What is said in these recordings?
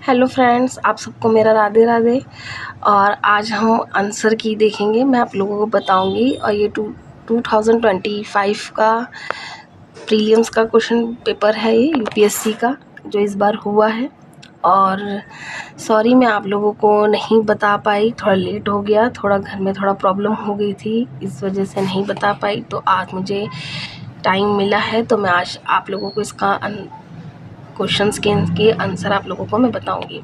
Hello friends, आप सबको मेरा राधे राधे। और आज हम आंसर की देखेंगे। मैं आप लोगों को बताऊंगी। और ये 2025 का प्रीलिम्स का क्वेश्चन पेपर है, ये यूपीएससी का जो इस बार हुआ है। और सॉरी, मैं आप लोगों को नहीं बता पाई, थोड़ा लेट हो गया, थोड़ा घर में थोड़ा प्रॉब्लम हो गई थी, इस वजह से नहीं बता पाई। तो आज मुझे टाइम मिला है तो मैं आज आप लोगों को इसका क्वेश्चंस के आंसर आप लोगों को मैं बताऊंगी।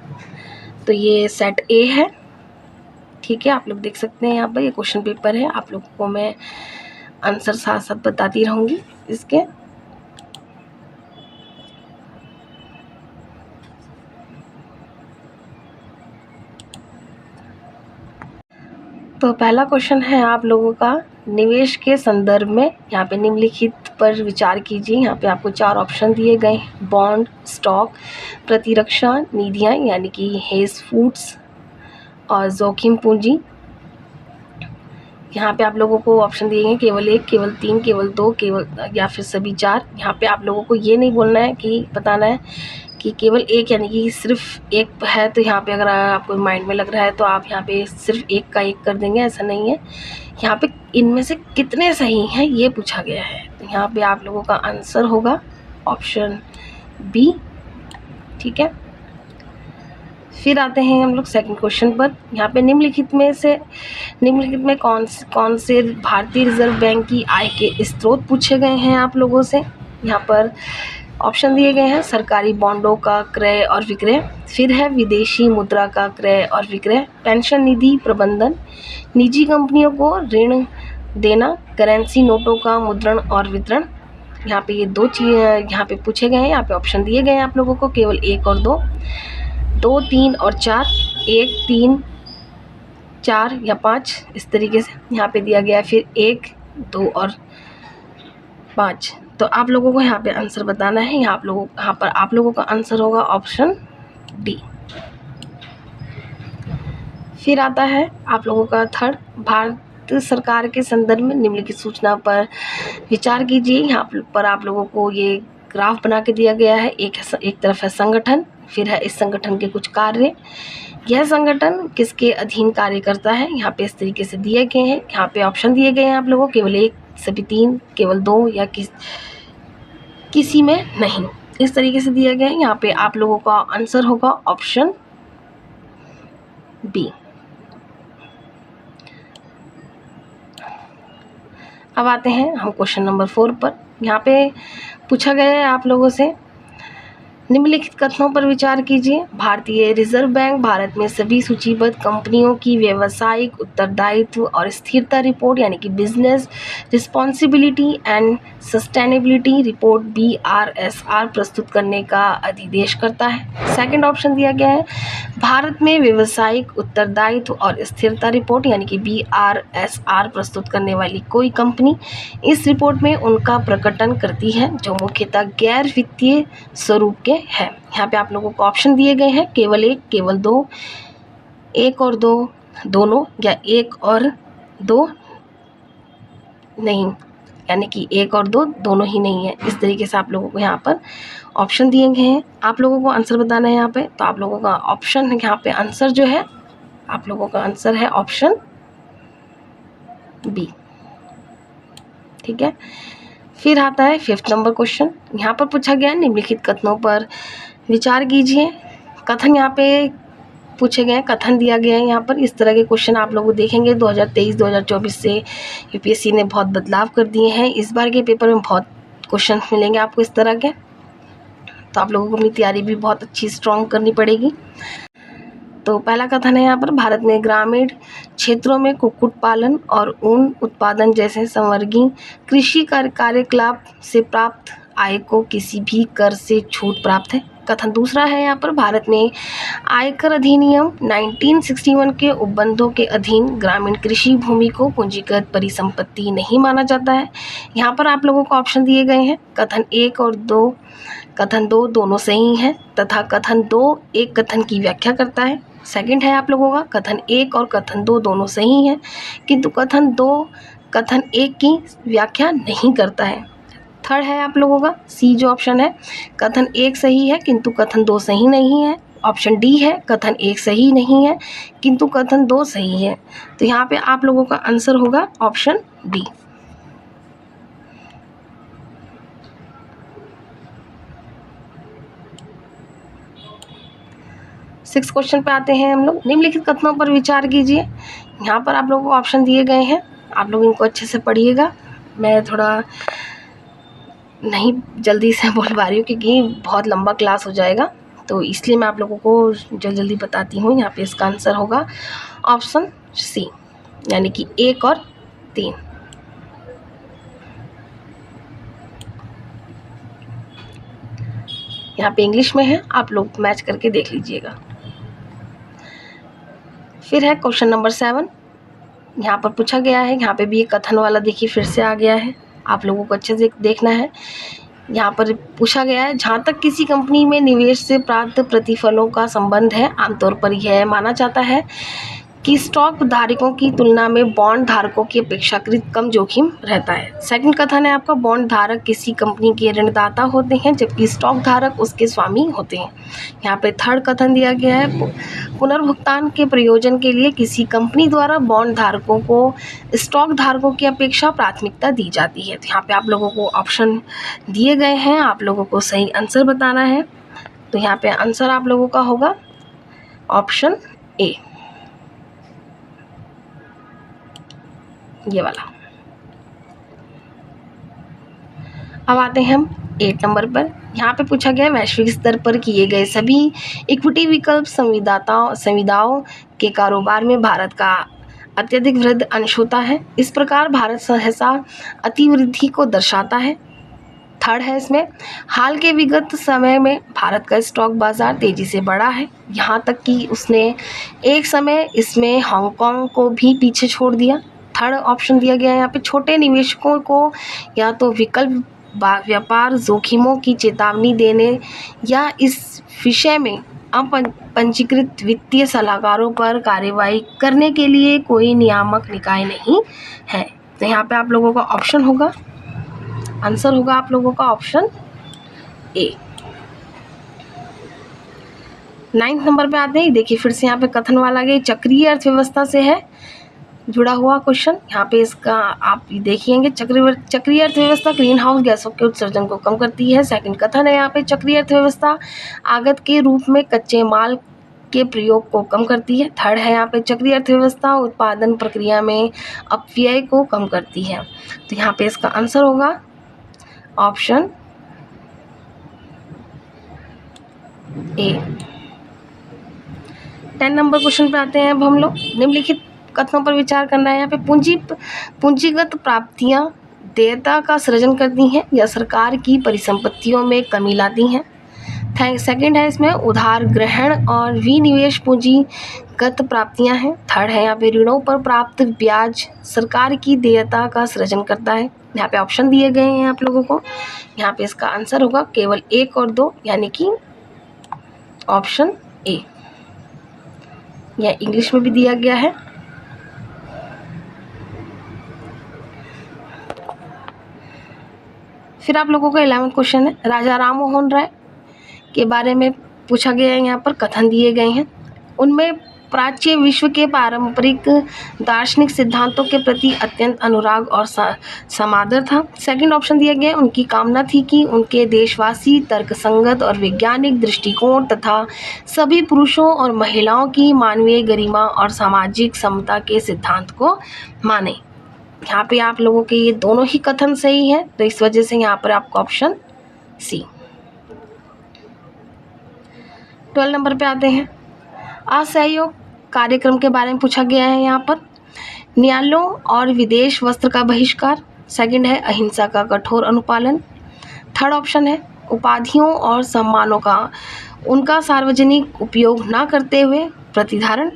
तो ये सेट ए है, ठीक है। आप लोग देख सकते हैं यहाँ पर ये क्वेश्चन पेपर है। आप लोगों को मैं आंसर साथ साथ बताती रहूँगी इसके। तो पहला क्वेश्चन है आप लोगों का, निवेश के संदर्भ में यहाँ पे निम्नलिखित पर विचार कीजिए। यहाँ पे आपको 4 ऑप्शन दिए गए, बॉन्ड, स्टॉक, प्रतिरक्षा निधियाँ यानी कि हेज फूड्स और जोखिम पूंजी। यहाँ पे आप लोगों को ऑप्शन दिए हैं केवल 1, केवल 3, केवल 2, केवल या फिर सभी 4। यहाँ पे आप लोगों को ये नहीं बोलना है कि बताना है कि केवल 1 यानी कि सिर्फ 1 है। तो यहाँ पे अगर आपको माइंड में लग रहा है तो आप यहाँ पे सिर्फ 1 का 1 कर देंगे, ऐसा नहीं है। यहाँ पे इनमें से कितने सही हैं ये पूछा गया है। तो यहाँ पे आप लोगों का आंसर होगा ऑप्शन बी, ठीक है। फिर आते हैं हम लोग सेकंड क्वेश्चन पर। यहाँ पे निम्नलिखित में कौन से भारतीय रिजर्व बैंक की आय के स्रोत पूछे गए हैं आप लोगों से। यहाँ पर ऑप्शन दिए गए हैं, सरकारी बॉन्डों का क्रय और विक्रय, फिर है विदेशी मुद्रा का क्रय और विक्रय, पेंशन निधि प्रबंधन, निजी कंपनियों को ऋण देना, करेंसी नोटों का मुद्रण और वितरण। यहाँ पे ये 2 चीज़ यहाँ पे पूछे गए हैं। यहाँ पे ऑप्शन दिए गए हैं आप लोगों को केवल 1 और 2, 2, 3 और 4, 1, 3, 4 या 5, इस तरीके से यहाँ पे दिया गया है। फिर 1, 2 और 5। तो आप लोगों को यहाँ पे आंसर बताना है। यहाँ पर आप लोगों का आंसर होगा ऑप्शन डी। फिर आता है आप लोगों का थर्ड, भारत सरकार के संदर्भ में निम्नलिखित सूचना पर विचार कीजिए। यहाँ पर आप लोगों को ये ग्राफ बना के दिया गया है। एक तरफ है संगठन, फिर है इस संगठन के कुछ कार्य, यह संगठन किसके अधीन कार्य करता है। यहाँ पे इस तरीके से दिए गए हैं। यहाँ पे ऑप्शन दिए गए हैं आप लोगों को केवल 1, सभी 3, केवल 2 या किसी में नहीं, इस तरीके से दिया गया है। यहाँ पे आप लोगों का आंसर होगा ऑप्शन बी। अब आते हैं हम क्वेश्चन नंबर 4 पर। यहाँ पे पूछा गया है आप लोगों से, निम्नलिखित कथनों पर विचार कीजिए। भारतीय रिजर्व बैंक भारत में सभी सूचीबद्ध कंपनियों की व्यावसायिक उत्तरदायित्व और स्थिरता रिपोर्ट यानी कि business responsibility and sustainability report BRSR प्रस्तुत करने का अधिदेश करता है। सेकंड ऑप्शन दिया गया है, भारत में व्यावसायिक उत्तरदायित्व और स्थिरता रिपोर्ट यानी कि BRSR प्रस्तुत करने वाली कोई कंपनी इस रिपोर्ट में उनका प्रकटन करती है जो मुख्यतः गैर वित्तीय स्वरूप के है। यहाँ पे आप लोगों को ऑप्शन दिए गए हैं केवल 1, केवल 2, 1 और 2 दोनों, या 1 और 2 नहीं, यानी कि 1 और 2 दोनों ही नहीं है। इस तरीके से आप लोगों को यहाँ पर ऑप्शन दिए गए हैं। आप लोगों को आंसर बताना है यहाँ पे। तो आप लोगों का ऑप्शन है यहाँ पे आंसर जो है, आप लोगों का आंसर है ऑप्शन बी, ठीक है। फिर आता है 5th नंबर क्वेश्चन। यहाँ पर पूछा गया निम्नलिखित कथनों पर विचार कीजिए। कथन यहाँ पे पूछे गए हैं, कथन दिया गया है। यहाँ पर इस तरह के क्वेश्चन आप लोग देखेंगे 2023-2024 से यूपीएससी ने बहुत बदलाव कर दिए हैं। इस बार के पेपर में बहुत क्वेश्चन मिलेंगे आपको इस तरह के। तो आप लोगों को अपनी तैयारी भी बहुत अच्छी स्ट्रॉन्ग करनी पड़ेगी। तो पहला कथन है यहाँ पर, भारत में ग्रामीण क्षेत्रों में कुक्कुट पालन और ऊन उत्पादन जैसे संवर्गीय कृषि कार्यकलाप से प्राप्त आय को किसी भी कर से छूट प्राप्त है। कथन दूसरा है यहाँ पर, भारत में आयकर अधिनियम 1961 के उपबंधों के अधीन ग्रामीण कृषि भूमि को पूंजीगत परिसंपत्ति नहीं माना जाता है। यहाँ पर आप लोगों को ऑप्शन दिए गए हैं, कथन 1 और 2, कथन 2 दोनों सही हैं तथा कथन 2 एक कथन की व्याख्या करता है। सेकंड है आप लोगों का, कथन 1 और कथन 2 दोनों सही हैं किंतु कथन 2 कथन 1 की व्याख्या नहीं करता है। थर्ड है आप लोगों का सी जो ऑप्शन है, कथन 1 सही है किंतु कथन 2 सही नहीं है। ऑप्शन डी है, कथन 1 सही नहीं है किंतु कथन 2 सही है। तो यहाँ पे आप लोगों का आंसर होगा ऑप्शन डी। सिक्स क्वेश्चन पे आते हैं हम लोग। निम्नलिखित कथनों पर विचार कीजिए। यहाँ पर आप लोगों को ऑप्शन दिए गए हैं, आप लोग इनको अच्छे से पढ़िएगा। मैं थोड़ा नहीं जल्दी से बोल पा रही हूँ क्योंकि बहुत लंबा क्लास हो जाएगा, तो इसलिए मैं आप लोगों को जल्दी जल्दी बताती हूँ। यहाँ पे इसका आंसर होगा ऑप्शन सी, यानी कि 1 और 3। यहाँ पे इंग्लिश में है, आप लोग मैच करके देख लीजिएगा। फिर है क्वेश्चन नंबर 7। यहाँ पर पूछा गया है, यहाँ पे भी एक कथन वाला देखिए फिर से आ गया है, आप लोगों को अच्छे से देखना है। यहाँ पर पूछा गया है, जहाँ तक किसी कंपनी में निवेश से प्राप्त प्रतिफलों का संबंध है, आमतौर पर यह माना जाता है कि स्टॉक धारकों की तुलना में बॉन्ड धारकों की अपेक्षाकृत कम जोखिम रहता है। सेकंड कथन है आपका, बॉन्ड धारक किसी कंपनी के ऋणदाता होते हैं जबकि स्टॉक धारक उसके स्वामी होते हैं। यहाँ पे थर्ड कथन दिया गया है, पुनर्भुगतान के प्रयोजन के लिए किसी कंपनी द्वारा बॉन्ड धारकों को स्टॉक धारकों की अपेक्षा प्राथमिकता दी जाती है। तो यहाँ पे आप लोगों को ऑप्शन दिए गए हैं, आप लोगों को सही आंसर बताना है। तो यहाँ पे आंसर आप लोगों का होगा ऑप्शन ए, ये वाला। अब आते हैं हम 8 नंबर पर। यहाँ पे पूछा गया, वैश्विक स्तर पर किए गए सभी इक्विटी विकल्प संविदाओं के कारोबार में भारत का अत्यधिक वृद्ध अंश होता है। इस प्रकार भारत सहसा अतिवृद्धि को दर्शाता है। थर्ड है इसमें, हाल के विगत समय में भारत का स्टॉक बाजार तेजी से बढ़ा है, यहाँ तक कि उसने एक समय इसमें हांगकांग को भी पीछे छोड़ दिया। थर्ड ऑप्शन दिया गया है यहाँ पे, छोटे निवेशकों को या तो विकल्प व्यापार जोखिमों की चेतावनी देने या इस विषय में अपंजीकृत वित्तीय सलाहकारों पर कार्रवाई करने के लिए कोई नियामक निकाय नहीं है। तो यहाँ पे आप लोगों का ऑप्शन होगा, आंसर होगा आप लोगों का ऑप्शन ए। 9 नंबर पे आते हैं, देखिए फिर से यहाँ पे कथन वाला गया, चक्रीय अर्थव्यवस्था से है जुड़ा हुआ क्वेश्चन। यहाँ पे इसका आप देखिएंगे, चक्रीय अर्थव्यवस्था ग्रीन हाउस गैसों के उत्सर्जन को कम करती है। सेकंड कथन है यहाँ पे, चक्रीय अर्थव्यवस्था आगत के रूप में कच्चे माल के प्रयोग को कम करती है। थर्ड है यहाँ पे, चक्रीय अर्थव्यवस्था उत्पादन प्रक्रिया में अपव्यय को कम करती है। तो यहाँ पे इसका आंसर होगा ऑप्शन ए। 10 नंबर क्वेश्चन पे आते हैं अब हम लोग। निम्नलिखित कथनों पर विचार करना है। यहाँ पे पूंजीगत प्राप्तियाँ देयता का सृजन करती हैं या सरकार की परिसंपत्तियों में कमी लाती हैं। सेकंड है इसमें, उधार ग्रहण और विनिवेश पूंजीगत प्राप्तियाँ हैं। थर्ड है यहाँ पे, ऋणों पर प्राप्त ब्याज सरकार की देयता का सृजन करता है। यहाँ पे ऑप्शन दिए गए हैं आप लोगों को, यहाँ पे इसका आंसर होगा केवल 1 और 2, यानी कि ऑप्शन ए। यह इंग्लिश में भी दिया गया है। फिर आप लोगों का 11वां क्वेश्चन है, राजा राम मोहन राय के बारे में पूछा गया है। यहाँ पर कथन दिए गए हैं, उनमें प्राच्य विश्व के पारंपरिक दार्शनिक सिद्धांतों के प्रति अत्यंत अनुराग और समादर था। सेकंड ऑप्शन दिया गया, उनकी कामना थी कि उनके देशवासी तर्कसंगत और वैज्ञानिक दृष्टिकोण तथा सभी पुरुषों और महिलाओं की मानवीय गरिमा और सामाजिक समता के सिद्धांत को माने। यहाँ पे आप लोगों के ये दोनों ही कथन सही है, तो इस वजह से यहाँ पर आपको ऑप्शन सी। 12 नंबर पे आते हैं, असहयोग कार्यक्रम के बारे में पूछा गया है। यहाँ पर न्यायालयों और विदेश वस्त्र का बहिष्कार। सेकंड है, अहिंसा का कठोर अनुपालन। थर्ड ऑप्शन है, उपाधियों और सम्मानों का उनका सार्वजनिक उपयोग न करते हुए प्रतिधारण।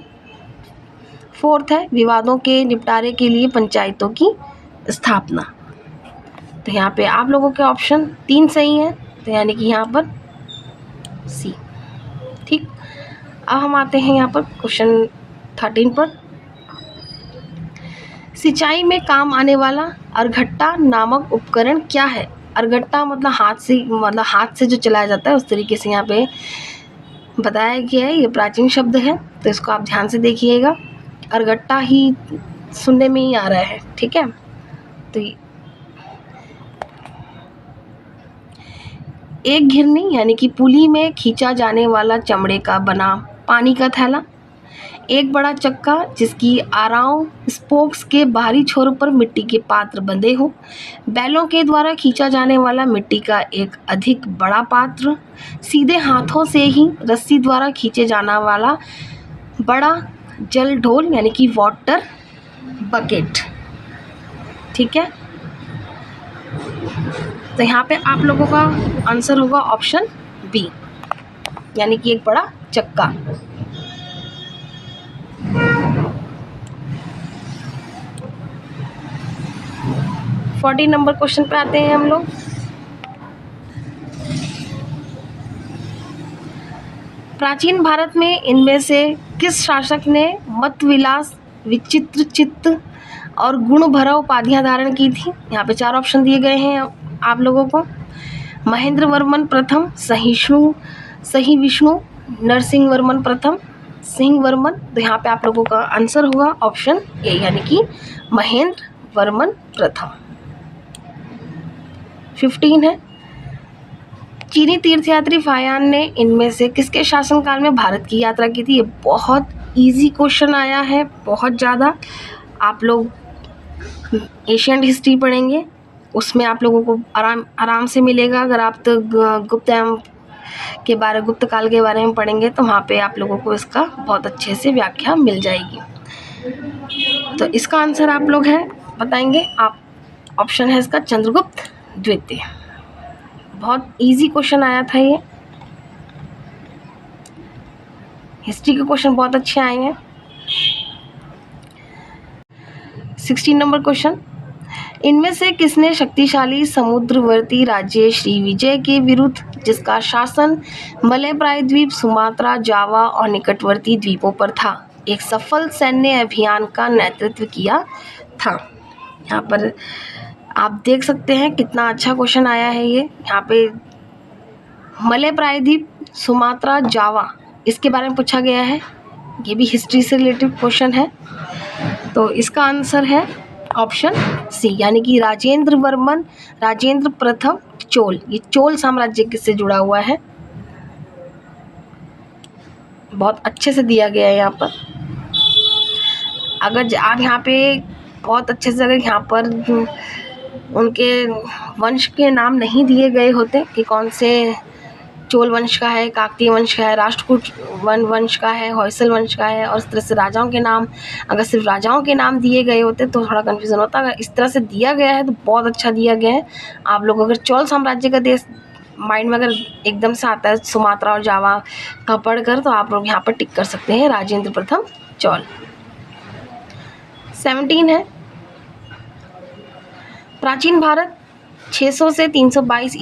फोर्थ है, विवादों के निपटारे के लिए पंचायतों की स्थापना। तो यहाँ पे आप लोगों के ऑप्शन 3 सही हैं, तो यानी कि यहाँ पर सी। ठीक, अब हम आते हैं यहाँ पर क्वेश्चन 13 पर। सिंचाई में काम आने वाला अरघट्टा नामक उपकरण क्या है? अरघट्टा मतलब हाथ से जो चलाया जाता है, उस तरीके से यहाँ पे बताया गया है, ये प्राचीन शब्द है, तो इसको आप ध्यान से देखिएगा। अरगट्टा ही सुनने में ही आ रहा है, ठीक है। तो एक घिरनी यानी कि पुली में खींचा जाने वाला चमड़े का बना पानी का थैला। एक बड़ा चक्का जिसकी आराव स्पोक्स के बाहरी छोर पर मिट्टी के पात्र बंधे हों। बैलों के द्वारा खींचा जाने वाला मिट्टी का एक अधिक बड़ा पात्र। सीधे हाथों से ही रस्सी द्वारा खींचे जाने वाला बड़ा जल ढोल यानी कि वाटर बकेट, ठीक है। तो यहाँ पे आप लोगों का आंसर होगा ऑप्शन बी, यानी कि एक बड़ा चक्का। फोर्टी नंबर क्वेश्चन पे आते हैं हम लोग। प्राचीन भारत में इनमें से किस शासक ने मत विलास, विचित्र चित्त और गुण भरा उपाधियां धारण की थी? यहाँ पे 4 ऑप्शन दिए गए हैं आप लोगों को। महेंद्र वर्मन प्रथम, सही विष्णु, नरसिंह वर्मन प्रथम, सिंह वर्मन। तो यहाँ पे आप लोगों का आंसर होगा ऑप्शन ए, यानी कि महेंद्र वर्मन प्रथम। 15 है, चीनी तीर्थयात्री फायान ने इनमें से किसके शासनकाल में भारत की यात्रा की थी? ये बहुत इजी क्वेश्चन आया है, बहुत ज़्यादा। आप लोग एशियन हिस्ट्री पढ़ेंगे, उसमें आप लोगों को आराम से मिलेगा। अगर आप तो गुप्त काल के बारे में पढ़ेंगे तो वहाँ पे आप लोगों को इसका बहुत अच्छे से व्याख्या मिल जाएगी। तो इसका आंसर आप लोग है बताएंगे, आप ऑप्शन है इसका चंद्रगुप्त द्वितीय। बहुत इजी क्वेश्चन आया था ये, हिस्ट्री के क्वेश्चन बहुत अच्छे आए हैं। 16 नंबर क्वेश्चन, इनमें से किसने शक्तिशाली समुद्रवर्ती राज्य श्री विजय के विरुद्ध, जिसका शासन मलय प्रायद्वीप, सुमात्रा, जावा और निकटवर्ती द्वीपों पर था, एक सफल सैन्य अभियान का नेतृत्व किया था? यहाँ पर आप देख सकते हैं कितना अच्छा क्वेश्चन आया है ये। यहाँ पे मलय प्रायद्वीप, सुमात्रा, जावा, इसके बारे में पूछा गया है। ये भी हिस्ट्री से रिलेटेड क्वेश्चन है। तो इसका आंसर है ऑप्शन सी, यानी कि राजेंद्र प्रथम चोल। ये चोल साम्राज्य से जुड़ा हुआ है, बहुत अच्छे से दिया गया है यहाँ पर। अगर आप यहाँ पे बहुत अच्छे से, अगर यहाँ पर उनके वंश के नाम नहीं दिए गए होते कि कौन से चोल वंश का है, काकतीय वंश का है, राष्ट्रकूट वंश का है, होयसल वंश का है, और इस तरह से राजाओं के नाम, अगर सिर्फ राजाओं के नाम दिए गए होते तो थोड़ा कन्फ्यूज़न होता। अगर इस तरह से दिया गया है तो बहुत अच्छा दिया गया है। आप लोग अगर चोल साम्राज्य का देश माइंड में अगर एकदम से आता है सुमात्रा और जावा का पढ़कर, तो आप लोग यहाँ पर टिक कर सकते हैं राजेंद्र प्रथम चोल। 17 है, प्राचीन भारत 600 से 322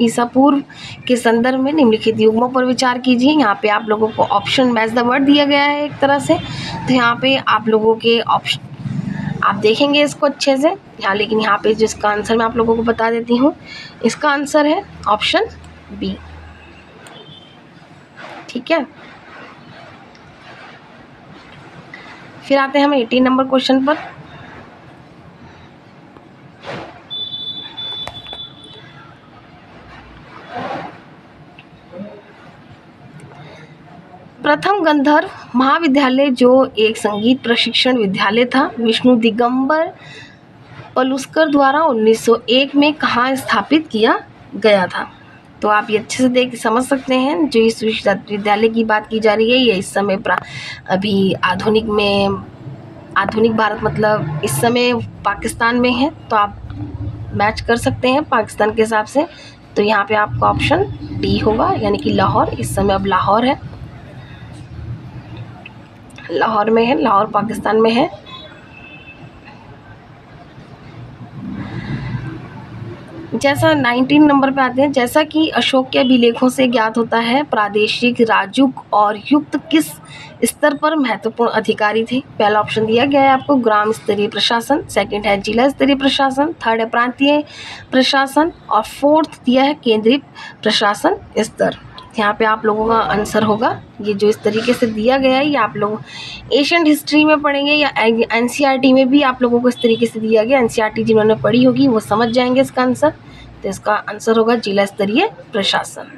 ईसा पूर्व के संदर्भ में निम्नलिखित युग्मों पर विचार कीजिए। यहाँ पे आप लोगों को ऑप्शन मैच द वर्ड दिया गया है एक तरह से, तो यहाँ पे आप लोगों के ऑप्शन आप देखेंगे इसको अच्छे से यहाँ, लेकिन यहाँ पे जिसका आंसर मैं आप लोगों को बता देती हूँ, इसका आंसर है ऑप्शन बी, ठीक है। फिर आते हैं हम 18 नंबर क्वेश्चन पर। प्रथम गंधर्व महाविद्यालय, जो एक संगीत प्रशिक्षण विद्यालय था, विष्णु दिगंबर पलुस्कर द्वारा 1901 में कहाँ स्थापित किया गया था? तो आप ये अच्छे से समझ सकते हैं, जो इस विश्वविद्यालय की बात की जा रही है, ये इस समय अभी आधुनिक भारत मतलब इस समय पाकिस्तान में है, तो आप मैच कर सकते हैं पाकिस्तान के हिसाब से। तो यहाँ पे आपका ऑप्शन डी होगा, यानी कि लाहौर। इस समय अब लाहौर है, लाहौर में है, लाहौर पाकिस्तान में है। जैसा 19 नंबर पे आते हैं, जैसा कि अशोक के अभिलेखों से ज्ञात होता है, प्रादेशिक राजुक और युक्त किस स्तर पर महत्वपूर्ण अधिकारी थे? पहला ऑप्शन दिया गया है आपको ग्राम स्तरीय प्रशासन, सेकंड है जिला स्तरीय प्रशासन, थर्ड है प्रांतीय प्रशासन, और फोर्थ दिया है केंद्रीय प्रशासन स्तर। यहाँ पे आप लोगों का आंसर होगा, ये जो इस तरीके से दिया गया है ये आप लोग एशियन हिस्ट्री में पढ़ेंगे या एनसीईआरटी में भी आप लोगों को इस तरीके से दिया गया। एनसीईआरटी जिन्होंने पढ़ी होगी वो समझ जाएंगे इसका आंसर। तो इसका आंसर होगा जिला स्तरीय प्रशासन।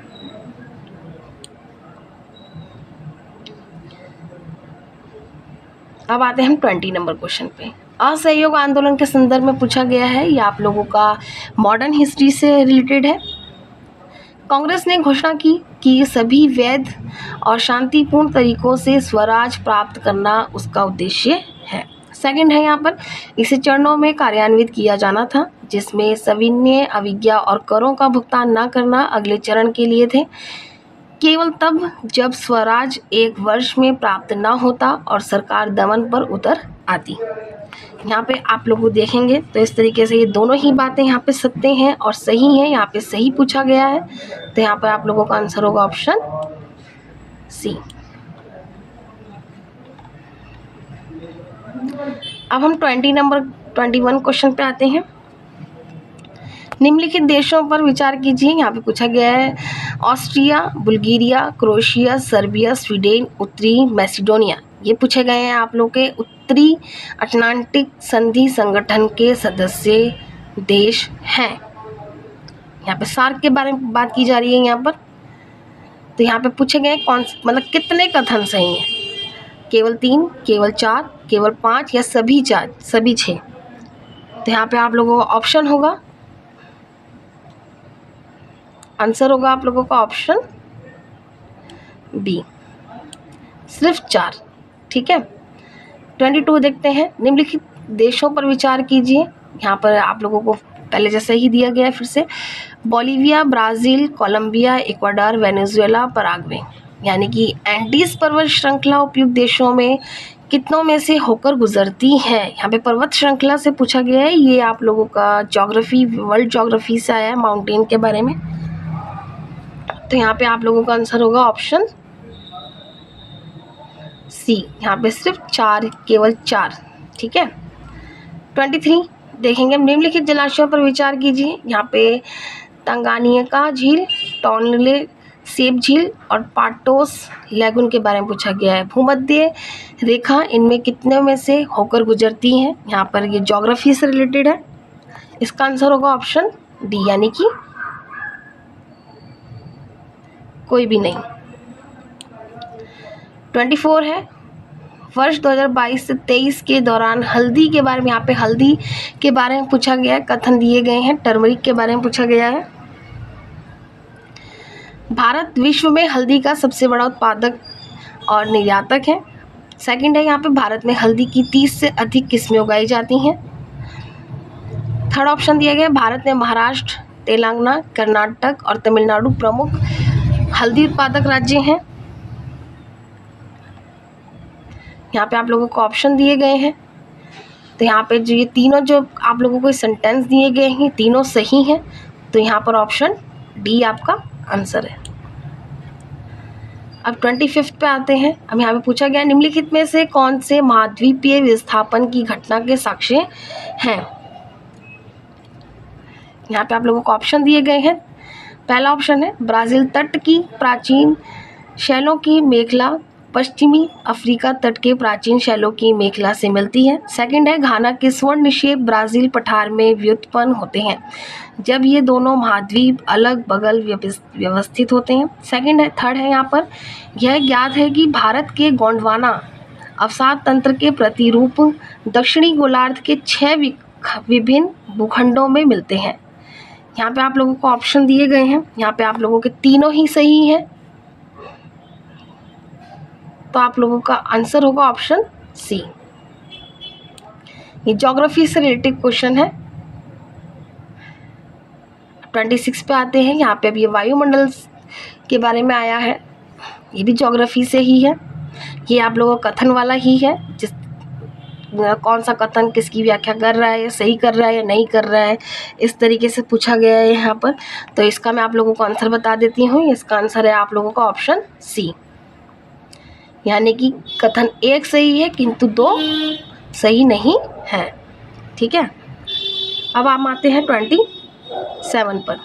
अब आते हैं हम 20 नंबर क्वेश्चन पे। असहयोग आंदोलन के संदर्भ में पूछा गया है, ये आप लोगों का मॉडर्न हिस्ट्री से रिलेटेड है। कांग्रेस ने घोषणा की कि सभी वैध और शांतिपूर्ण तरीकों से स्वराज प्राप्त करना उसका उद्देश्य है। सेकंड है यहाँ पर, इसे चरणों में कार्यान्वित किया जाना था, जिसमें सविनय अवज्ञा और करों का भुगतान न करना अगले चरण के लिए थे। केवल तब जब स्वराज एक वर्ष में प्राप्त न होता और सरकार दमन पर उतर आती। यहाँ पे आप लोग देखेंगे तो इस तरीके से ये दोनों ही बातें यहाँ पे सत्य हैं और सही हैं। यहाँ पे सही पूछा गया है, तो यहाँ पर आप लोगों का आंसर होगा ऑप्शन सी। अब हम 21 क्वेश्चन पे आते हैं। निम्नलिखित देशों पर विचार कीजिए। यहाँ पे पूछा गया है Austria, Bulgaria, Croatia, Serbia, Sweden, उत्तरी मैसिडोनिया। ये पूछे गए हैं आप लोग के उत्तरी अटलांटिक संधि संगठन के सदस्य देश हैं। यहाँ पे सार्क के बारे में बात की जा रही है यहाँ पर। तो यहाँ पे पूछे गए कौन मतलब कितने कथन सही हैं, केवल 3, केवल 4, केवल 5 या सभी 4, सभी 6। तो यहाँ पे आप लोगों का ऑप्शन होगा, आंसर होगा आप लोगों का ऑप्शन बी, सिर्फ 4। ठीक है। 22 देखते हैं। निम्नलिखित देशों पर विचार कीजिए। यहाँ पर आप लोगों को पहले जैसे ही दिया गया है फिर से, Bolivia, Brazil, Colombia, Ecuador, Venezuela, Paraguay. यानी कि एंडीज पर्वत श्रृंखला उपयुक्त देशों में कितनों में से होकर गुजरती है। यहाँ पे पर्वत श्रृंखला से पूछा गया है। ये आप लोगों का ज्योग्राफी, वर्ल्ड ज्योग्राफी से आया है, माउंटेन के बारे में। तो यहाँ पे आप लोगों का आंसर होगा ऑप्शन सी। यहाँ पे सिर्फ 4, केवल 4। ठीक है। 23 देखेंगे। निम्नलिखित जलाशयों पर विचार कीजिए। यहाँ पे तंगानिका झील, टोनले सेब झील और पाटोस लैगून के बारे में पूछा गया है। भूमध्य रेखा इनमें कितने में से होकर गुजरती हैं। यहाँ पर ये ज्योग्राफी से रिलेटेड है। इसका आंसर होगा ऑप्शन डी, यानी कि कोई भी नहीं। 24 है। वर्ष 2022 से 23 के दौरान हल्दी के बारे में, यहाँ पे हल्दी के बारे में पूछा गया है, कथन दिए गए हैं। टर्मरिक के बारे में पूछा गया है। भारत विश्व में हल्दी का सबसे बड़ा उत्पादक और निर्यातक है। सेकंड है, यहाँ पे भारत में हल्दी की 30 से अधिक किस्में उगाई जाती हैं। थर्ड ऑप्शन दिया गया है, भारत में महाराष्ट्र, तेलंगाना, कर्नाटक और तमिलनाडु प्रमुख हल्दी उत्पादक राज्य हैं। यहाँ पे आप लोगों को ऑप्शन दिए गए हैं। तो यहाँ पे जो ये तीनों जो आप लोगों को सेंटेंस दिए गए हैं, तीनों सही हैं। तो यहाँ पर ऑप्शन डी आपका आंसर है। अब 25 पे आते हैं। अब यहाँ पे पूछा गया निम्नलिखित में से कौन से महाद्वीपीय विस्थापन की घटना के साक्ष्य हैं। यहाँ पे आप लोगों को ऑप्शन दिए गए हैं। पहला ऑप्शन है ब्राज़ील तट की प्राचीन शैलों की मेखला पश्चिमी अफ्रीका तट के प्राचीन शैलों की मेखला से मिलती है। सेकंड है घाना के स्वर्ण निक्षेप ब्राज़ील पठार में व्युत्पन्न होते हैं जब ये दोनों महाद्वीप अलग बगल व्यवस्थित होते हैं। सेकंड है, थर्ड है यहाँ पर, यह ज्ञात है कि भारत के गोंडवाना अवसाद तंत्र के प्रतिरूप दक्षिणी गोलार्ध के 6 विभिन्न भूखंडों में मिलते हैं। यहाँ पे आप लोगों को ऑप्शन दिए गए हैं। यहाँ पे आप लोगों के तीनों ही सही हैं। तो आप लोगों का आंसर होगा ऑप्शन सी। ये ज्योग्राफी से रिलेटेड क्वेश्चन है। 26 पे आते हैं। यहाँ पे अब ये वायुमंडल के बारे में आया है, ये भी ज्योग्राफी से ही है। ये आप लोगों का कथन वाला ही है, जिस कौन सा कथन किसकी व्याख्या कर रहा है, या सही कर रहा है या नहीं कर रहा है, इस तरीके से पूछा गया है यहाँ पर। तो इसका मैं आप लोगों को आंसर बता देती हूँ। इसका आंसर है आप लोगों का ऑप्शन सी, यानी कि कथन 1 सही है किंतु 2 सही नहीं है। ठीक है। अब हम आते हैं 27 पर।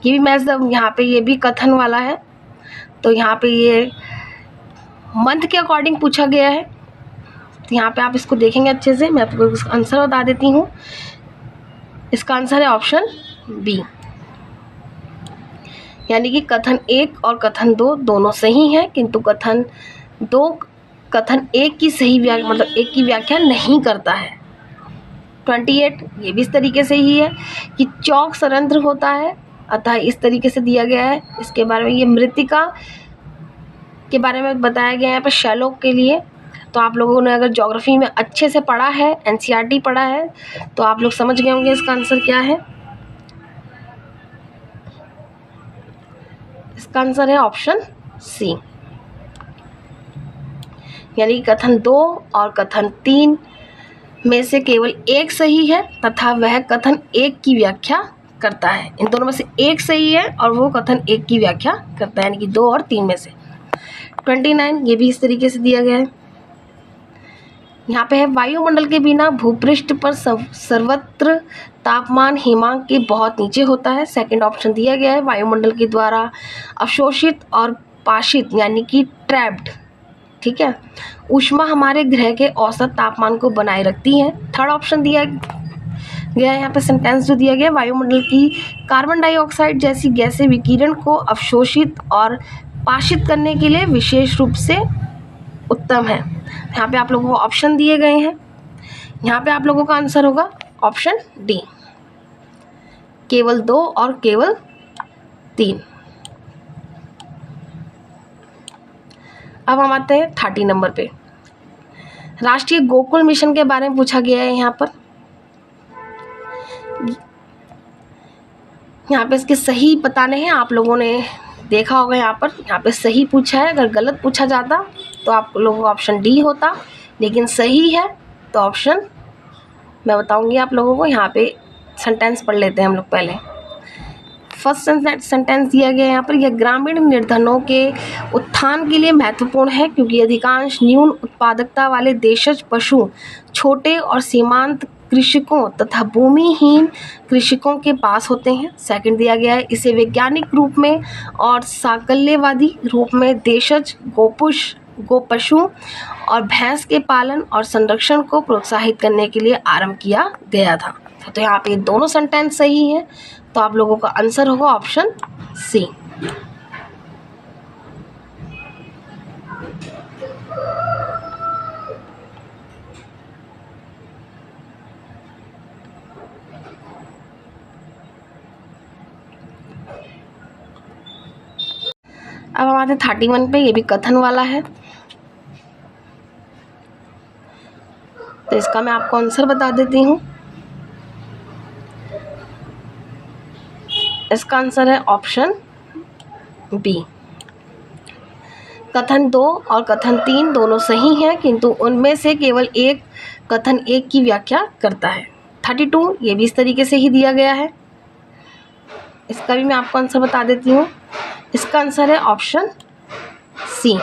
ये भी मैच द, यहाँ पे ये भी कथन वाला है, तो यहाँ पे ये मंथ के अकॉर्डिंग पूछा गया है। तो यहाँ पे आप इसको देखेंगे अच्छे से, मैं आपको इसका आंसर बता देती हूँ। इसका आंसर है ऑप्शन बी, यानी कि कथन 1 और कथन 2 दोनों सही हैं, किंतु कथन 2 कथन 1 की सही व्याख्या मतलब 1 की व्याख्या नहीं करता है। 28 ये भी इस तरीके से ही है कि चौक सरंध्र होता है, अतः इस तरीके से दिया गया है। इसके बारे में ये मृतिका के बारे में बताया गया है यहाँ पर शैलोक के लिए। तो आप लोगों ने अगर ज्योग्राफी में अच्छे से पढ़ा है, एनसीईआरटी पढ़ा है, तो आप लोग समझ गए होंगे इसका आंसर क्या है। इसका आंसर है ऑप्शन सी, यानी कथन 2 और कथन 3 में से केवल एक सही है तथा वह कथन 1 की व्याख्या करता है। इन दोनों में से एक सही है और वो कथन 1 की व्याख्या करता है, यानी कि 2 और 3 में से। 29 ये भी इस तरीके से दिया गया है। यहाँ पे है वायुमंडल के बिना भूपृष्ठ पर सर्वत्र तापमान हिमांक के बहुत नीचे होता है। सेकंड ऑप्शन दिया गया है, वायुमंडल के द्वारा अवशोषित और पाशित यानी कि ट्रैप्ड, ठीक है, ऊष्मा हमारे ग्रह के औसत तापमान को बनाए रखती है। थर्ड ऑप्शन दिया गया है यहाँ पे सेंटेंस जो दिया गया, वायुमंडल की कार्बन डाइऑक्साइड जैसी गैसें विकिरण को अवशोषित और पाशित करने के लिए विशेष रूप से उत्तम है। यहाँ पे आप लोगों को ऑप्शन दिए गए हैं, यहाँ पे आप लोगों का आंसर होगा ऑप्शन डी, केवल 2 और केवल 3। अब हम आते हैं 30 नंबर पे। राष्ट्रीय गोकुल मिशन के बारे में पूछा गया है यहाँ पर। यहाँ पे इसके सही बताने हैं, आप लोगों ने देखा होगा यहाँ पे सही पूछा है। अगर गलत पूछा जाता तो आप लोगों का ऑप्शन डी होता, लेकिन सही है तो ऑप्शन मैं बताऊंगी आप लोगों को। यहाँ पे सेंटेंस पढ़ लेते हैं हम लोग पहले। फर्स्ट सेंटेंस दिया गया है यहाँ पर, यह ग्रामीण निर्धनों के उत्थान के लिए महत्वपूर्ण है क्योंकि अधिकांश न्यून उत्पादकता वाले देशज पशु छोटे और सीमांत कृषकों तथा भूमिहीन कृषकों के पास होते हैं। सेकंड दिया गया है, इसे वैज्ञानिक रूप में और साकल्यवादी रूप में देशज गोपशु और भैंस के पालन और संरक्षण को प्रोत्साहित करने के लिए आरंभ किया गया था। तो यहाँ पे दोनों सेंटेंस सही हैं, तो आप लोगों का आंसर होगा ऑप्शन सी। अब हम आते हैं 31 पे, ये भी कथन वाला है। तो इसका मैं आपको आंसर बता देती हूँ। इसका आंसर है ऑप्शन बी, कथन 2 और कथन 3 दोनों सही हैं, किंतु उनमें से केवल एक कथन 1 की व्याख्या करता है। 32 ये भी इस तरीके से ही दिया गया है। इसका भी मैं आपको आंसर बता देती हूँ। इसका आंसर है ऑप्शन सी,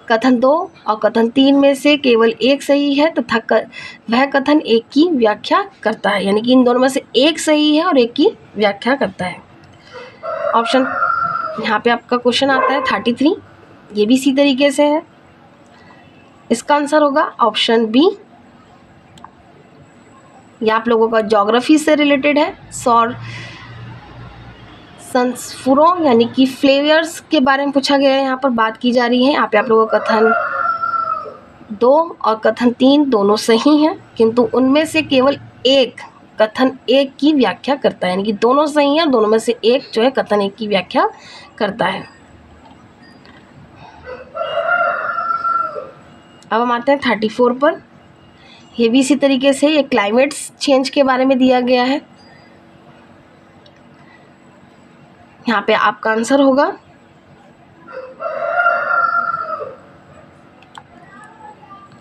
कथन 2 और कथन 3 में से केवल एक सही है तथा वह कथन 1 की व्याख्या करता है, यानी कि इन दोनों में से एक सही है और एक की व्याख्या करता है। ऑप्शन यहाँ पे आपका क्वेश्चन आता है 33, ये भी इसी तरीके से है। इसका आंसर होगा ऑप्शन बी। ये आप लोगों का ज्योग्राफी से रिलेटेड है। सौर संस्फुरों यानी कि फ्लेवर्स के बारे में पूछा गया है, यहाँ पर बात की जा रही है। यहाँ पे आप लोगों का कथन 2 और कथन 3 दोनों सही हैं, किंतु उनमें से केवल एक कथन 1 की व्याख्या करता है, यानी कि दोनों सही हैं, दोनों में से एक जो है कथन 1 की व्याख्या करता है। अब हम आते हैं 34 पर। ये भी इसी तरीके से, ये क्लाइमेट चेंज के बारे में दिया गया है। यहाँ पे आपका आंसर होगा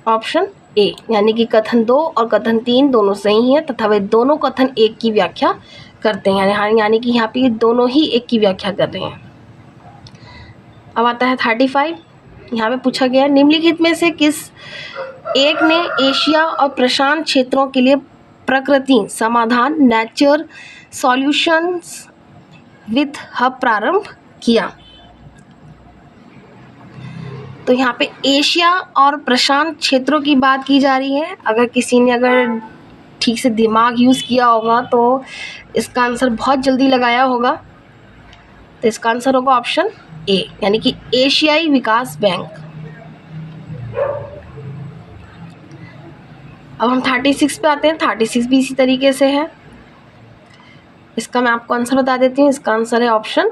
ऑप्शन ए, यानी कि कथन 2 और कथन 3 दोनों सही हैं तथा वे दोनों कथन 1 की व्याख्या करते हैं, यानी कि यहाँ पे दोनों ही 1 की व्याख्या कर रहे हैं। अब आता है 35। यहाँ पे पूछा गया, निम्नलिखित में से किस एक ने एशिया और प्रशांत क्षेत्रों के लिए प्रकृति समाधान नेचर सॉल्यूशंस विथ हब प्रारंभ किया? तो यहाँ पे एशिया और प्रशांत क्षेत्रों की बात की जा रही है। अगर किसी ने अगर ठीक से दिमाग यूज़ किया होगा तो इसका आंसर बहुत जल्दी लगाया होगा। तो इसका आंसर होगा ऑप्शन ए, यानी कि एशियाई विकास बैंक। अब हम 36 पे आते हैं। 36 भी इसी तरीके से है। इसका मैं आपको आंसर बता देती हूँ। इसका आंसर है ऑप्शन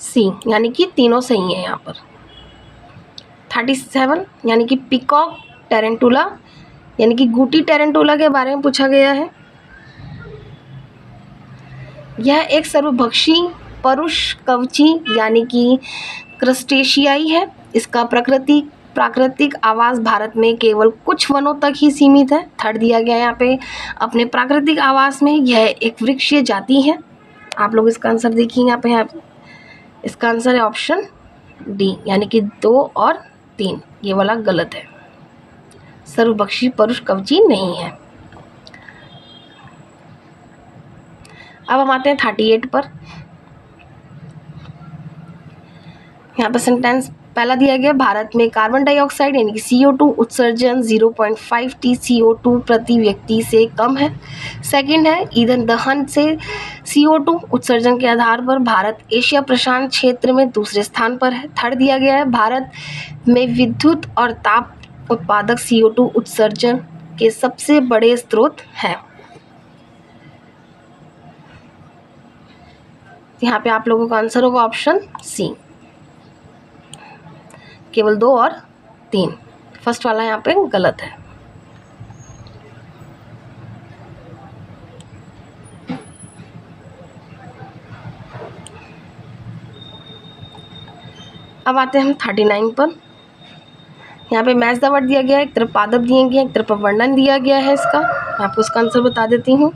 सी, यानी कि तीनों सही है यहाँ पर। 37 यानी कि पिकॉक टेरेंटुला, यानी कि गुटी टेरेंटुला के बारे में पूछा गया है। यह एक सर्वभक्षी परुष कवची यानी कि क्रस्टेशियाई है। इसका प्राकृतिक आवास भारत में केवल कुछ वनों तक ही सीमित है। थर्ड दिया गया है यहाँ पे, अपने प्राकृतिक आवास में यह एक वृक्षीय जाति है। आप लोग इसका आंसर देखिए यहाँ पे इसका आंसर है ऑप्शन डी, यानी कि 2 और 3। ये वाला गलत है, सर्वभक्षी परुष कवची नहीं है। अब हम आते हैं 38 पर। यहाँ पर सेंटेंस पहला दिया गया, भारत में कार्बन डाइऑक्साइड यानी कि CO2 उत्सर्जन 0.5 टी CO2 प्रति व्यक्ति से कम है। सेकंड है, ईंधन दहन से CO2 उत्सर्जन के आधार पर भारत एशिया प्रशांत क्षेत्र में दूसरे स्थान पर है। थर्ड दिया गया है, भारत में विद्युत और ताप उत्पादक CO2 उत्सर्जन के सबसे बड़े स्रोत हैं। यहाँ पे आप लोगों का आंसर होगा ऑप्शन सी, केवल 2 और 3। फर्स्ट वाला यहाँ पे गलत है। अब आते हैं हम 39 पर। यहाँ पे मैच द वर्ड दिया गया है, एक तरफ पादप दिए गए, एक तरफ वर्णन दिया गया है इसका। मैं आपको इसका आंसर बता देती हूँ।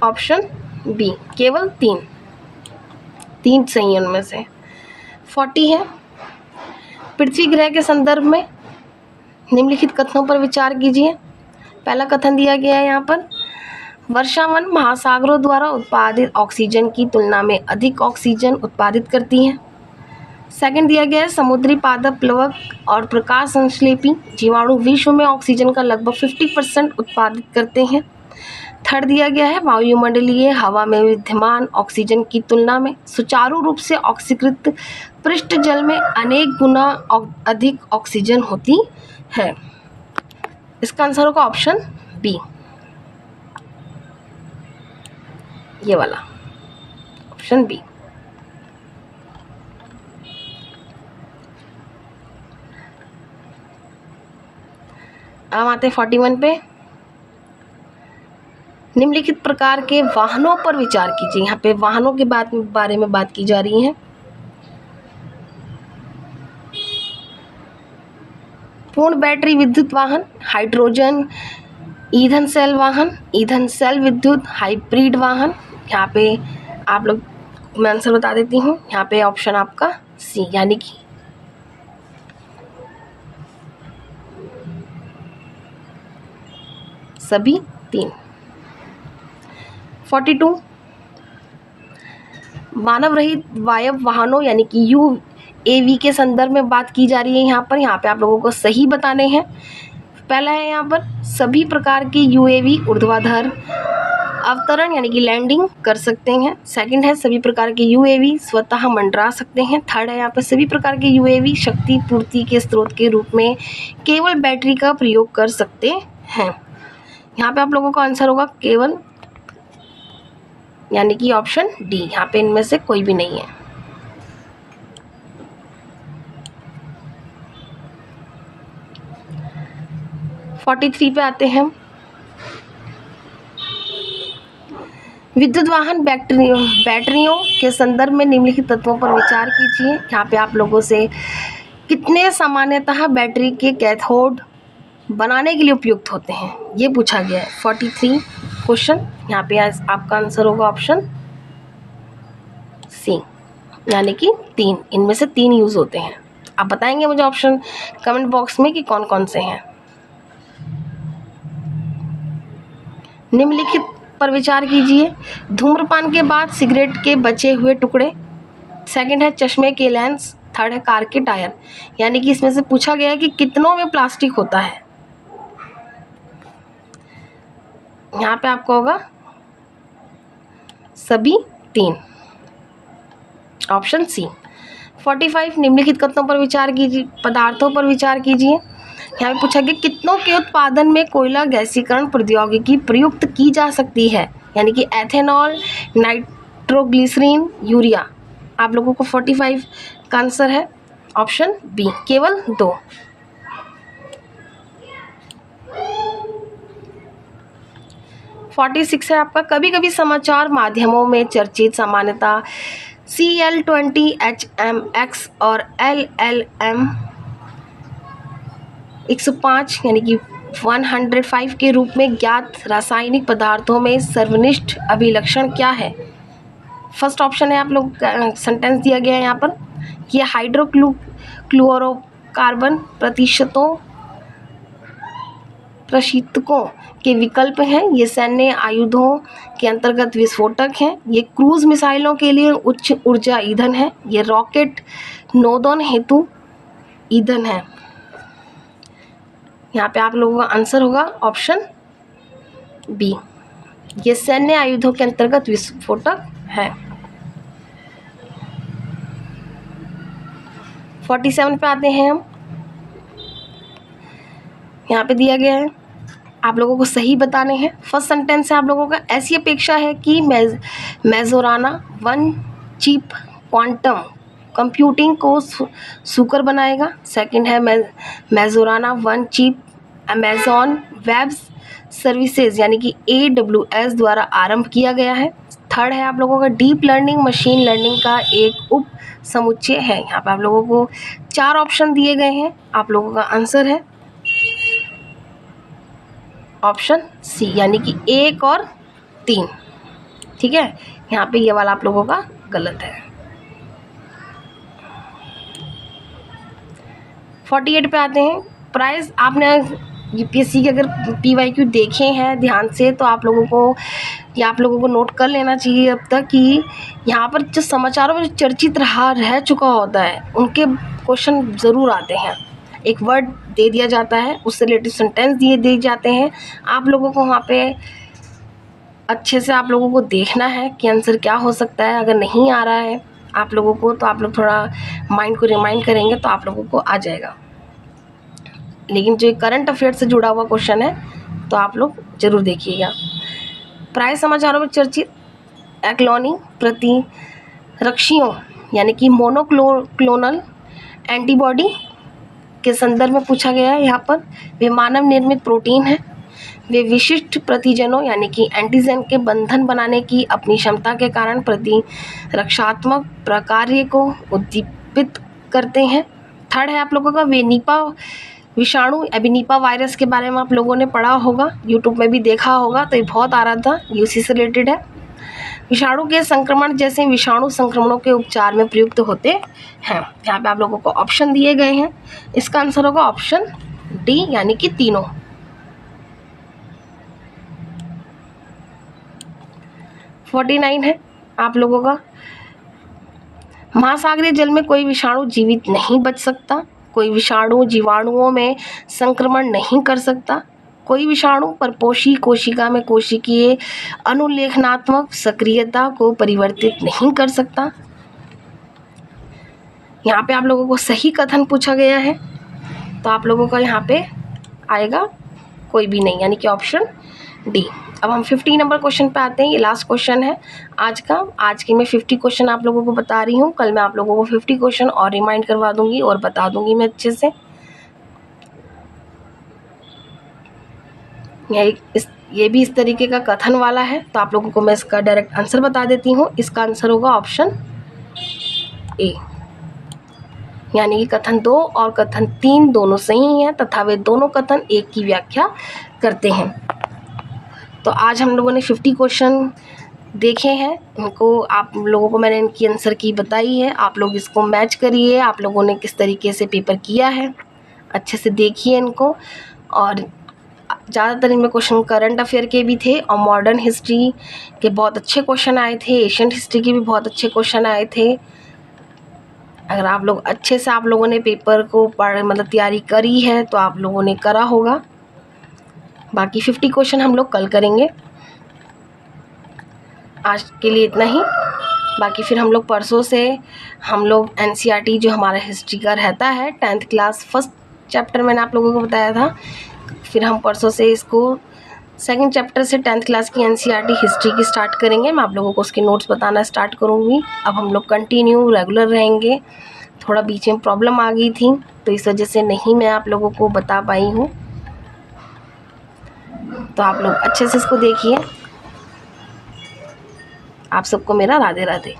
ऑप्शन बी, केवल 3 सही है उनमें से। 40 है, पृथ्वी ग्रह के संदर्भ में निम्नलिखित कथनों पर विचार कीजिए। पहला कथन दिया गया है यहाँ पर, वर्षावन महासागरों द्वारा उत्पादित ऑक्सीजन की तुलना में अधिक ऑक्सीजन उत्पादित करती हैं। सेकंड दिया गया है, समुद्री पादप प्लवक और प्रकाश संश्लेषी जीवाणु विश्व में ऑक्सीजन का लगभग 50% उत्पादित करते हैं। थर्ड दिया गया है, वायुमंडलीय हवा में विद्यमान ऑक्सीजन की तुलना में सुचारू रूप से ऑक्सीकृत पृष्ठ जल में अनेक गुना अधिक ऑक्सीजन होती है। इसका आंसर होगा ऑप्शन बी, ये वाला ऑप्शन बी। अब आते हैं 41 पे। निम्नलिखित प्रकार के वाहनों पर विचार कीजिए। यहाँ पे वाहनों के बारे में बात की जा रही है। पूर्ण बैटरी विद्युत वाहन, हाइड्रोजन ईंधन सेल वाहन, ईंधन सेल विद्युत हाइब्रिड वाहन। यहाँ पे आप लोग, मैं आंसर बता देती हूँ। यहाँ पे ऑप्शन आपका सी, यानी कि सभी 3। 42, मानव रहित वायव वाहनों यानी कि UAV के संदर्भ में बात की जा रही है। यहाँ पे आप लोगों को सही बताने हैं। पहला है यहाँ पर, सभी प्रकार के UAV ऊर्ध्वाधर अवतरण यानी कि लैंडिंग कर सकते हैं। सेकंड है, सभी प्रकार के UAV स्वतः मंडरा सकते हैं। थर्ड है यहाँ पर, सभी प्रकार के UAV शक्ति पूर्ति के स्रोत के रूप में केवल बैटरी का प्रयोग कर सकते हैं। यहाँ पे आप लोगों का आंसर होगा केवल, यानी कि ऑप्शन डी। यहाँ पे इनमें से कोई भी नहीं है। हम 43 पे आते हैं। विद्युत वाहन बैटरियों के संदर्भ में निम्नलिखित तत्वों पर विचार कीजिए। यहाँ पे आप लोगों से कितने सामान्यतः बैटरी के कैथोड बनाने के लिए उपयुक्त होते हैं, ये पूछा गया है। 43 क्वेश्चन। यहाँ पे आपका आंसर होगा ऑप्शन सी, यानी कि 3। इनमें से 3 यूज़ होते हैं। आप बताएंगे मुझे ऑप्शन कमेंट बॉक्स में कि कौन कौन से हैं। निम्नलिखित पर विचार कीजिए। धूम्रपान के बाद सिगरेट के बचे हुए टुकड़े, सेकंड है चश्मे के लेंस, थर्ड है कार के टायर। यानी कि इसमें से पूछा गया है कि कितनों में प्लास्टिक होता है। यहाँ पे आपको होगा सभी 3, ऑप्शन सी। 45 निम्नलिखित कथनों पर विचार कीजिए, पदार्थों पर विचार कीजिए। यहाँ पे पूछा गया कितनों के उत्पादन में कोयला गैसीकरण प्रौद्योगिकी प्रयुक्त की जा सकती है। यानी कि एथेनॉल, नाइट्रोग्लिसरीन, यूरिया। आप लोगों को 45 का आंसर है ऑप्शन बी, केवल 2। 46 है आपका, कभी कभी समाचार माध्यमों में चर्चित सामान्यता Cl20, HMX और LLM 105 यानी कि 105 के रूप में ज्ञात रासायनिक पदार्थों में सर्वनिष्ठ अभिलक्षण क्या है। फर्स्ट ऑप्शन है, आप लोग सेंटेंस दिया गया है यहाँ पर, ये हाइड्रोक्लोरोकार्बन प्रशीतकों के विकल्प हैं, ये सैन्य आयुधों के अंतर्गत विस्फोटक हैं, ये क्रूज मिसाइलों के लिए उच्च ऊर्जा ईंधन है, ये रॉकेट नौदन हेतु ईंधन है। यहाँ पे आप लोगों का आंसर होगा ऑप्शन बी, ये सैन्य आयुधों के अंतर्गत विस्फोटक है। 47 पे आते हैं हम। यहाँ पे दिया गया है, आप लोगों को सही बताने हैं। फर्स्ट सेंटेंस है आप लोगों का, ऐसी अपेक्षा है कि मेजोराना 1 चिप क्वांटम कंप्यूटिंग को सुकर बनाएगा। सेकंड है मेजोराना 1 चिप अमेजॉन वेब सर्विसेज यानी कि AWS द्वारा आरंभ किया गया है। थर्ड है आप लोगों का, डीप लर्निंग मशीन लर्निंग का एक उप समुच्चय है। यहाँ पे आप लोगों को 4 ऑप्शन दिए गए हैं, आप लोगों का आंसर है ऑप्शन सी यानी कि 1 और 3। ठीक है, यहाँ पे ये वाला आप लोगों का गलत है। 48 पे आते हैं। प्राइस आपने यूपीएससी के अगर PYQ देखे हैं ध्यान से तो आप लोगों को नोट कर लेना चाहिए अब तक कि यहाँ पर जो समाचारों में चर्चित रह चुका होता है उनके क्वेश्चन ज़रूर आते हैं। एक वर्ड दे दिया जाता है, उससे रिलेटेड सेंटेंस दिए जाते हैं, आप लोगों को वहाँ पे अच्छे से आप लोगों को देखना है कि आंसर क्या हो सकता है। अगर नहीं आ रहा है आप लोगों को तो आप लोग थोड़ा माइंड को रिमाइंड करेंगे तो आप लोगों को आ जाएगा। लेकिन जो करंट अफेयर से जुड़ा हुआ क्वेश्चन है तो आप लोग ज़रूर देखिएगा। प्राय समाचारों में चर्चित एक्लोनी प्रतिरक्षियों यानी कि मोनोक्लोनल एंटीबॉडी के संदर्भ में पूछा गया है। यहाँ पर वे मानव निर्मित प्रोटीन हैं, वे विशिष्ट प्रतिजनों यानी कि एंटीजन के बंधन बनाने की अपनी क्षमता के कारण प्रतिरक्षात्मक प्रकार्य को उद्दीपित करते हैं। थर्ड है आप लोगों का, वे निपा विषाणु एबिनिपा वायरस के बारे में आप लोगों ने पढ़ा होगा, यूट्यूब में भी देखा होगा, तो ये बहुत आ रहा था, ये उसी से रिलेटेड है। विषाणु के संक्रमण जैसे विषाणु संक्रमणों के उपचार में प्रयुक्त होते हैं। यहाँ पे आप लोगों को ऑप्शन दिए गए हैं, इसका आंसर होगा ऑप्शन डी यानी कि तीनों। और 49 है आप लोगों का, महासागरीय जल में कोई विषाणु जीवित नहीं बच सकता, कोई विषाणु जीवाणुओं में संक्रमण नहीं कर सकता, कोई विषाणु परपोषी कोशिका में कोशिकीय अनुलेखनात्मक सक्रियता को परिवर्तित नहीं कर सकता। यहाँ पे आप लोगों को सही कथन पूछा गया है तो आप लोगों का यहाँ पे आएगा कोई भी नहीं यानी कि ऑप्शन डी। अब हम 50 नंबर क्वेश्चन पे आते हैं, ये लास्ट क्वेश्चन है आज का। आज के मैं 50 क्वेश्चन आप लोगों को बता रही हूँ, कल मैं आप लोगों को 50 क्वेश्चन और रिमाइंड करवा दूंगी और बता दूंगी मैं अच्छे से। ये भी इस तरीके का कथन वाला है तो आप लोगों को मैं इसका डायरेक्ट आंसर बता देती हूँ। इसका आंसर होगा ऑप्शन ए यानी कि कथन 2 और कथन 3 दोनों सही हैं तथा वे दोनों कथन एक की व्याख्या करते हैं। तो आज हम लोगों ने 50 क्वेश्चन देखे हैं, इनको आप लोगों को मैंने इनकी आंसर की बताई है, आप लोग इसको मैच करिए, आप लोगों ने किस तरीके से पेपर किया है अच्छे से देखिए इनको। और ज़्यादातर इनमें क्वेश्चन करंट अफेयर के भी थे और मॉडर्न हिस्ट्री के बहुत अच्छे क्वेश्चन आए थे, एशियंट हिस्ट्री के भी बहुत अच्छे क्वेश्चन आए थे। अगर आप लोग अच्छे से आप लोगों ने पेपर को पढ़ मतलब तैयारी करी है तो आप लोगों ने करा होगा। बाकी 50 क्वेश्चन हम लोग कल करेंगे। आज के लिए इतना ही। बाकी फिर हम लोग परसों से हम लोग एनसीईआरटी जो हमारा हिस्ट्री का रहता है 10th क्लास फर्स्ट चैप्टर मैंने आप लोगों को बताया था, फिर हम परसों से इसको सेकंड चैप्टर से 10th क्लास की एनसीईआरटी हिस्ट्री की स्टार्ट करेंगे। मैं आप लोगों को उसके नोट्स बताना स्टार्ट करूँगी। अब हम लोग कंटिन्यू रेगुलर रहेंगे। थोड़ा बीच में प्रॉब्लम आ गई थी तो इस वजह से नहीं मैं आप लोगों को बता पाई हूँ, तो आप लोग अच्छे से इसको देखिए। आप सबको मेरा राधे राधे।